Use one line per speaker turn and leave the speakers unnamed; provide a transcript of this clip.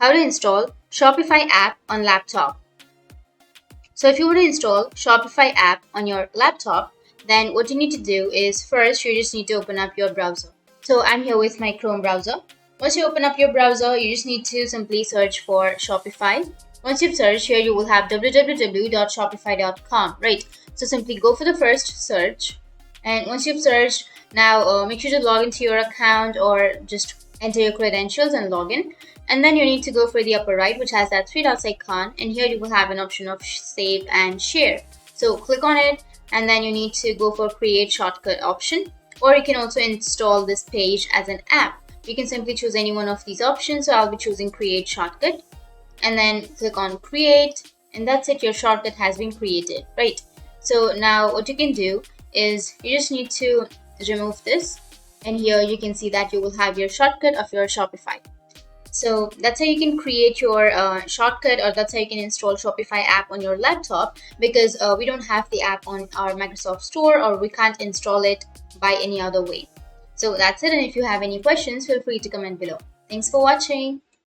how to install Shopify app on laptop. So if you want to install Shopify app on your laptop, then what you need to do is first you just need to open up your browser. So I'm here with my Chrome browser. Once you open up your browser, you just need to simply search for Shopify. Once you've searched, here you will have www.shopify.com, right? So simply go for the first search. And once you've searched, now make sure to log into your account or just enter your credentials and log in. And then you need to go for the upper right, which has that three dots icon, and here you will have an option of save and share. So click on it, and then you need to go for create shortcut option, or you can also install this page as an app. You can simply choose any one of these options. So I'll be choosing create shortcut, and then click on create, and that's it. Your shortcut has been created, right? So now what you can do is you just need to remove this, and here you can see that you will have your shortcut of your Shopify. So that's how you can create your shortcut, or that's how you can install Shopify app on your laptop, because we don't have the app on our Microsoft Store, or we can't install it by any other way. So that's it, and if you have any questions, feel free to comment below. Thanks for watching.